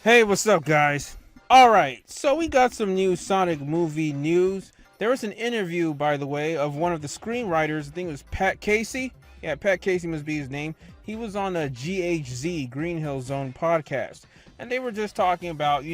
Hey, what's up, guys? Alright, so we got some new Sonic movie news. There was an interview, by the way, of one of the screenwriters. I think it was Pat Casey. Yeah, Pat Casey must be his name. He was on a GHZ, Green Hill Zone podcast. And they were just talking about,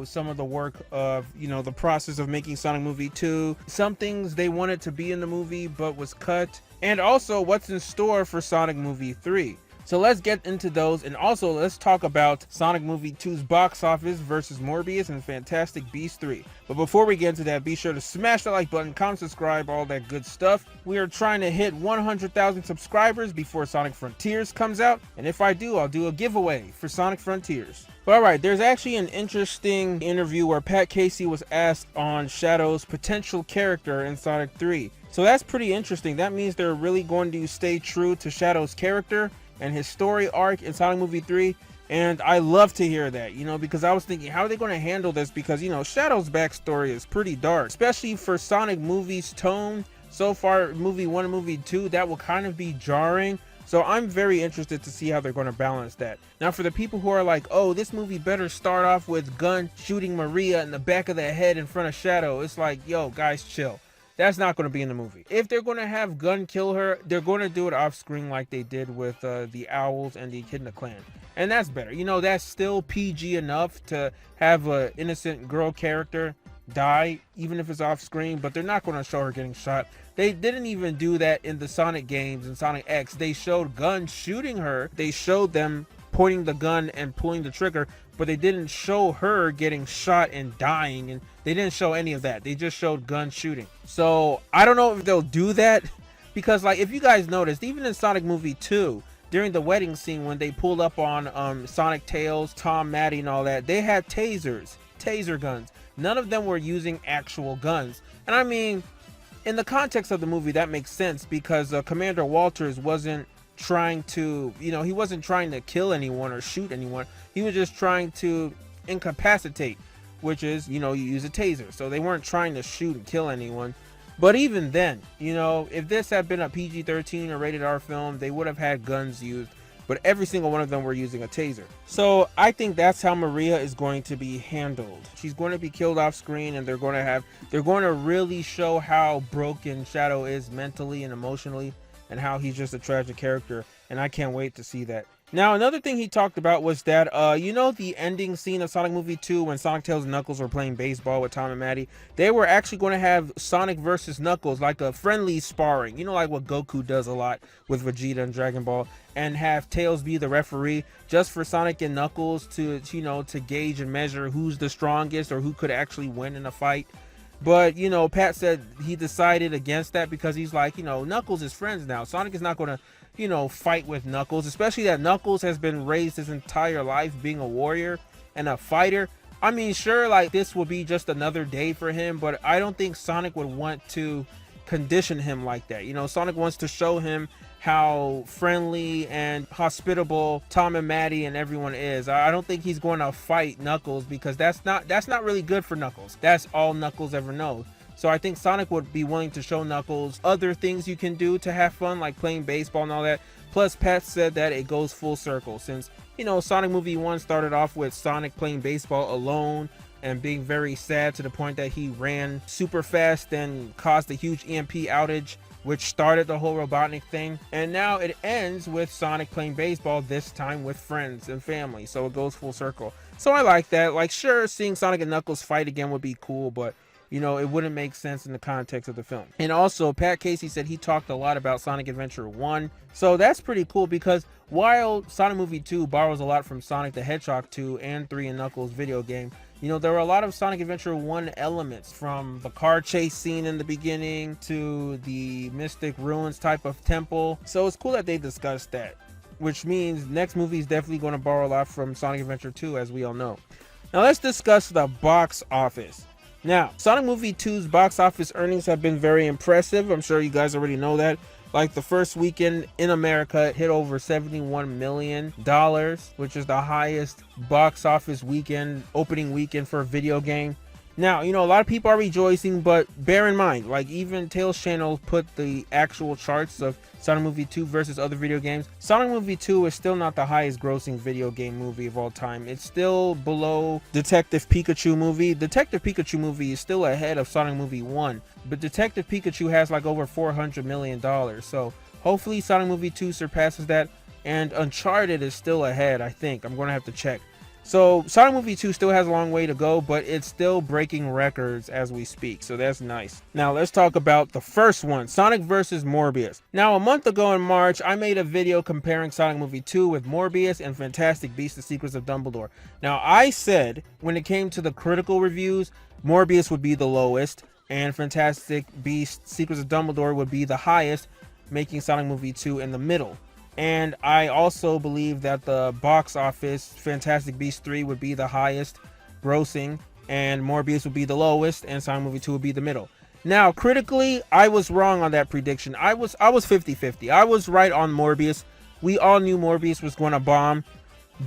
some of the work of, the process of making Sonic Movie 2. Some things they wanted to be in the movie but was cut. And also what's in store for Sonic Movie 3. So let's get into those, and also let's talk about Sonic Movie 2's box office versus Morbius and Fantastic Beasts 3. But before we get into that, be sure to smash the like button, comment, subscribe, all that good stuff. We are trying to hit 100,000 subscribers before Sonic Frontiers comes out, and if I do, I'll do a giveaway for Sonic Frontiers. But alright, there's actually an interesting interview where Pat Casey was asked on Shadow's potential character in Sonic 3. So that's pretty interesting. That means they're really going to stay true to Shadow's character and his story arc in Sonic Movie 3, and I love to hear that, because I was thinking, how are they going to handle this? Because, Shadow's backstory is pretty dark, especially for Sonic movies' tone. So far, movie 1 and movie 2, that will kind of be jarring. So I'm very interested to see how they're going to balance that. Now, for the people who are like, oh, this movie better start off with Gun shooting Maria in the back of the head in front of Shadow, it's like, yo, guys, chill. That's not going to be in the movie. If they're going to have Gun kill her, they're going to do it off screen like they did with the Owls and the Echidna Clan. And that's better. That's still PG enough to have an innocent girl character die, even if it's off screen, but they're not going to show her getting shot. They didn't even do that in the Sonic games and Sonic X. They showed Gun shooting her. They showed them pointing the gun and pulling the trigger, but they didn't show her getting shot and dying, and they didn't show any of that. They just showed Gun shooting. So I don't know if they'll do that, because like, if you guys noticed, even in Sonic Movie 2, during the wedding scene when they pulled up on Sonic, Tails, Tom, Maddie, and all that, they had taser guns. None of them were using actual guns. And I mean, in the context of the movie, that makes sense, because Commander Walters wasn't trying to, he wasn't trying to kill anyone or shoot anyone. He was just trying to incapacitate, which is, you use a taser. So they weren't trying to shoot and kill anyone. But even then, if this had been a PG-13 or rated R film, they would have had guns used, but every single one of them were using a taser. So I think that's how Maria is going to be handled. She's going to be killed off screen, and they're going to really show how broken Shadow is mentally and emotionally, and how he's just a tragic character, and I can't wait to see that. Now, another thing he talked about was that, the ending scene of Sonic Movie 2 when Sonic, Tails, and Knuckles were playing baseball with Tom and Maddie, they were actually going to have Sonic versus Knuckles, like a friendly sparring, like what Goku does a lot with Vegeta and Dragon Ball, and have Tails be the referee just for Sonic and Knuckles to gauge and measure who's the strongest or who could actually win in a fight. But, Pat said he decided against that because he's like, Knuckles is friends now. Sonic is not going to, fight with Knuckles, especially that Knuckles has been raised his entire life being a warrior and a fighter. I mean, sure, like, this will be just another day for him, but I don't think Sonic would want to condition him like that. Sonic wants to show him how friendly and hospitable Tom and Maddie and everyone is. I don't think he's going to fight Knuckles, because that's not really good for Knuckles. That's all Knuckles ever knows. So I think Sonic would be willing to show Knuckles other things you can do to have fun, like playing baseball and all that. Plus, Pat said that it goes full circle, since, Sonic Movie 1 started off with Sonic playing baseball alone and being very sad to the point that he ran super fast and caused a huge EMP outage, which started the whole Robotnik thing. And now it ends with Sonic playing baseball, this time with friends and family. So it goes full circle. So I like that. Like, sure, seeing Sonic and Knuckles fight again would be cool, but it wouldn't make sense in the context of the film. And also, Pat Casey said he talked a lot about Sonic Adventure 1. So that's pretty cool, because while Sonic Movie 2 borrows a lot from Sonic the Hedgehog 2 and 3 and Knuckles video game, there were a lot of Sonic Adventure 1 elements, from the car chase scene in the beginning to the Mystic Ruins type of temple. So it's cool that they discussed that, which means next movie is definitely going to borrow a lot from Sonic Adventure 2, as we all know. Now let's discuss the box office. Now, Sonic Movie 2's box office earnings have been very impressive. I'm sure you guys already know that. Like, the first weekend in America, it hit over $71 million, which is the highest box office weekend, opening weekend for a video game. Now, a lot of people are rejoicing, but bear in mind, like even Tails channel put the actual charts of Sonic Movie 2 versus other video games. Sonic Movie 2 is still not the highest grossing video game movie of all time. It's still below Detective Pikachu movie. Detective Pikachu movie is still ahead of Sonic Movie 1, but Detective Pikachu has like over $400 million. So hopefully Sonic Movie 2 surpasses that, and Uncharted is still ahead, I think. I'm going to have to check. So Sonic Movie 2 still has a long way to go, but it's still breaking records as we speak, so that's nice. Now let's talk about the first one, Sonic vs. Morbius. Now a month ago in March, I made a video comparing Sonic Movie 2 with Morbius and Fantastic Beasts: The Secrets of Dumbledore. Now I said when it came to the critical reviews, Morbius would be the lowest and Fantastic Beasts: Secrets of Dumbledore would be the highest, making Sonic Movie 2 in the middle. And I also believe that the box office, Fantastic Beasts 3 would be the highest grossing, and Morbius would be the lowest, and Sonic Movie 2 would be the middle. Now, critically, I was wrong on that prediction. I was 50-50. I was right on Morbius. We all knew Morbius was going to bomb,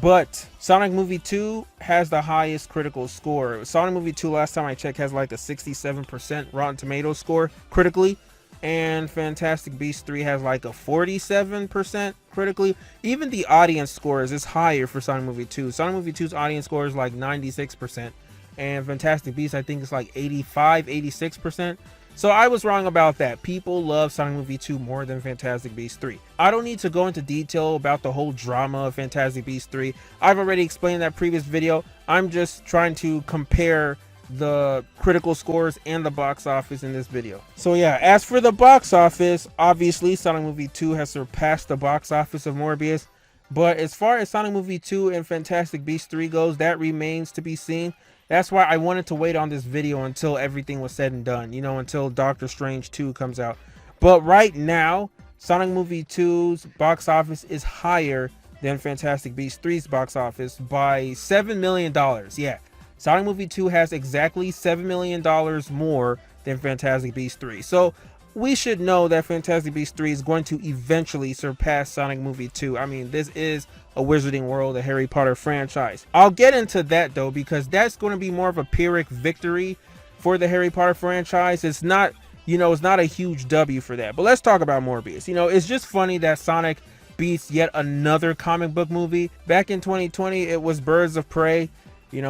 but Sonic Movie 2 has the highest critical score. Sonic Movie 2, last time I checked, has like a 67% Rotten Tomatoes score critically. And Fantastic Beasts 3 has like a 47% critically. Even the audience scores is higher for Sonic Movie 2. Sonic Movie 2's audience score is like 96%. And Fantastic Beasts, I think, is like 86%. So I was wrong about that. People love Sonic Movie 2 more than Fantastic Beasts 3. I don't need to go into detail about the whole drama of Fantastic Beasts 3. I've already explained that previous video. I'm just trying to compare the critical scores and the box office in this video. So yeah, as for the box office, obviously Sonic Movie 2 has surpassed the box office of Morbius, but as far as Sonic Movie 2 and Fantastic Beasts 3 goes, that remains to be seen. That's why I wanted to wait on this video until everything was said and done, until Doctor Strange 2 comes out. But right now, Sonic Movie 2's box office is higher than Fantastic Beasts 3's box office by $7 million. Yeah, Sonic Movie 2 has exactly $7 million more than Fantastic Beasts 3. So we should know that Fantastic Beasts 3 is going to eventually surpass Sonic Movie 2. I mean, this is a Wizarding World, a Harry Potter franchise. I'll get into that though, because that's going to be more of a Pyrrhic victory for the Harry Potter franchise. It's not, it's not a huge W for that. But let's talk about Morbius. It's just funny that Sonic beats yet another comic book movie. Back in 2020, it was Birds of Prey.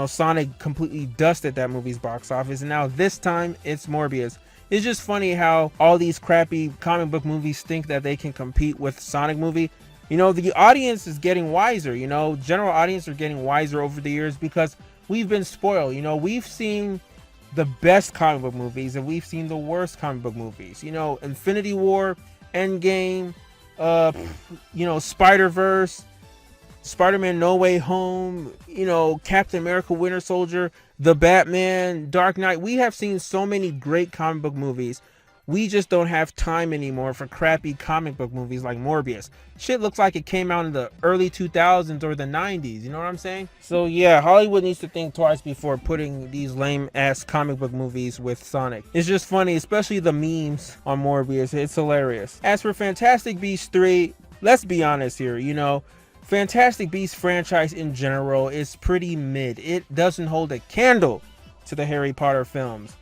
Sonic completely dusted that movie's box office, and now this time it's Morbius. It's just funny how all these crappy comic book movies think that they can compete with Sonic movie. The audience is getting wiser, general audience are getting wiser over the years because we've been spoiled. We've seen the best comic book movies and we've seen the worst comic book movies. Infinity War, Endgame, Spider-Verse, Spider-Man No Way Home, Captain America Winter Soldier, The Batman, Dark Knight. We have seen so many great comic book movies. We just don't have time anymore for crappy comic book movies like Morbius. Shit looks like it came out in the early 2000s or the 90s, you know what I'm saying? So yeah, Hollywood needs to think twice before putting these lame ass comic book movies with Sonic. It's just funny, especially the memes on Morbius. It's hilarious. As for Fantastic Beasts 3, let's be honest here, Fantastic Beasts franchise in general is pretty mid. It doesn't hold a candle to the Harry Potter films.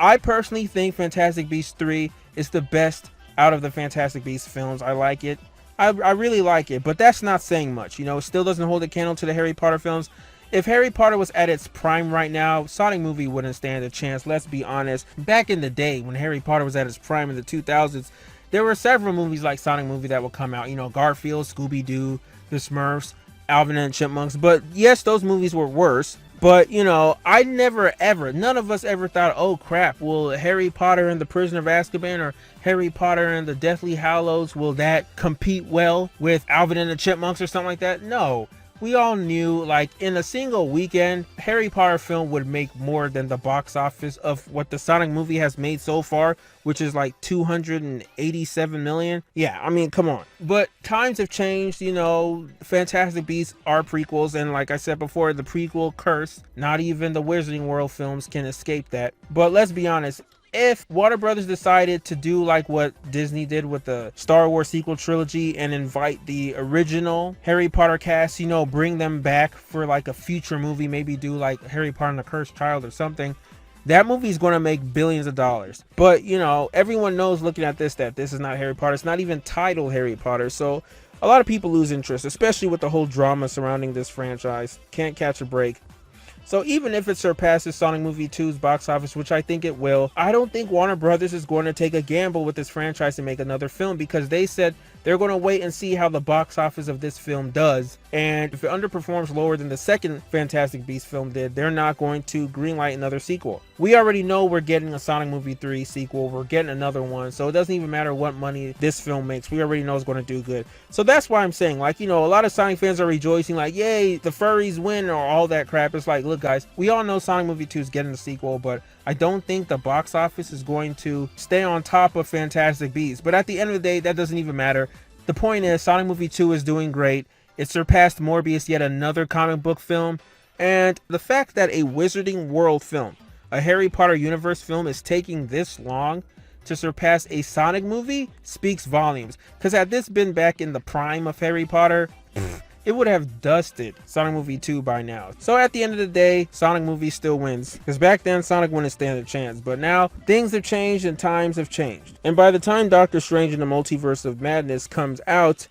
I personally think Fantastic Beasts 3 is the best out of the Fantastic Beasts films. I like it. I really like it, but that's not saying much. It still doesn't hold a candle to the Harry Potter films. If Harry Potter was at its prime right now, Sonic movie wouldn't stand a chance. Let's be honest. Back in the day when Harry Potter was at its prime in the 2000s, there were several movies like Sonic movie that would come out. Garfield, Scooby-Doo, The Smurfs, Alvin and the Chipmunks. But yes, those movies were worse. But, I never ever, none of us ever thought, oh crap, will Harry Potter and the Prisoner of Azkaban or Harry Potter and the Deathly Hallows, will that compete well with Alvin and the Chipmunks or something like that? No. We all knew, like, in a single weekend, Harry Potter film would make more than the box office of what the Sonic movie has made so far, which is like 287 million. Yeah, I mean, come on. But times have changed, Fantastic Beasts are prequels, and like I said before, the prequel curse, not even the Wizarding World films can escape that. But let's be honest, if Warner Brothers decided to do like what Disney did with the Star Wars sequel trilogy and invite the original Harry Potter cast, bring them back for like a future movie, maybe do like Harry Potter and the Cursed Child or something, that movie is going to make billions of dollars. But, you know, everyone knows looking at this that this is not Harry Potter. It's not even titled Harry Potter. So a lot of people lose interest, especially with the whole drama surrounding this franchise. Can't catch a break. So even if it surpasses Sonic Movie 2's box office, which I think it will, I don't think Warner Brothers is going to take a gamble with this franchise and make another film, because they said they're going to wait and see how the box office of this film does. And if it underperforms lower than the second Fantastic Beasts film did, they're not going to greenlight another sequel. We already know we're getting a Sonic Movie 3 sequel. We're getting another one. So it doesn't even matter what money this film makes. We already know it's going to do good. So that's why I'm saying, like, you know, a lot of Sonic fans are rejoicing, like, yay, the furries win or all that crap. It's like, look, guys, we all know Sonic Movie 2 is getting a sequel, but I don't think the box office is going to stay on top of Fantastic Beasts. But at the end of the day, that doesn't even matter. The point is, Sonic Movie 2 is doing great. It surpassed Morbius, yet another comic book film. And the fact that a Wizarding World film, a Harry Potter universe film, is taking this long to surpass a Sonic movie speaks volumes. Because had this been back in the prime of Harry Potter, it would have dusted Sonic Movie 2 by now. So at the end of the day, Sonic Movie still wins. Because back then, Sonic wouldn't stand a chance. But now, things have changed and times have changed. And by the time Doctor Strange in the Multiverse of Madness comes out,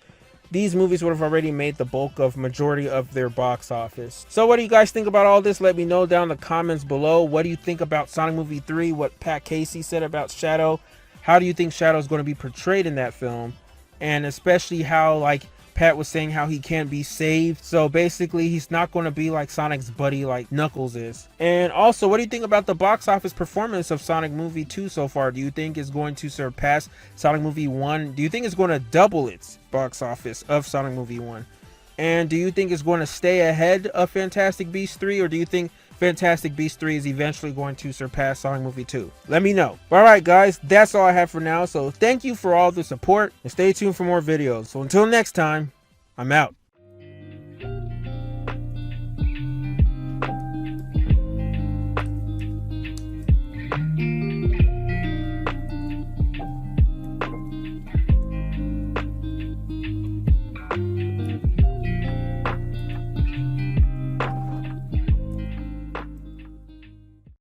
these movies would have already made the bulk of majority of their box office. So what do you guys think about all this? Let me know down in the comments below. What do you think about Sonic Movie 3? What Pat Casey said about Shadow? How do you think Shadow is going to be portrayed in that film? And especially how, like, Pat was saying how he can't be saved. So basically, he's not going to be like Sonic's buddy like Knuckles is. And also, what do you think about the box office performance of Sonic Movie 2 so far? Do you think it's going to surpass Sonic Movie 1? Do you think it's going to double its box office of Sonic Movie 1? And do you think it's going to stay ahead of Fantastic Beasts 3? Or do you think Fantastic Beasts 3 is eventually going to surpass Sonic Movie 2? Let me know. Alright guys, that's all I have for now. So thank you for all the support and stay tuned for more videos. So until next time, I'm out.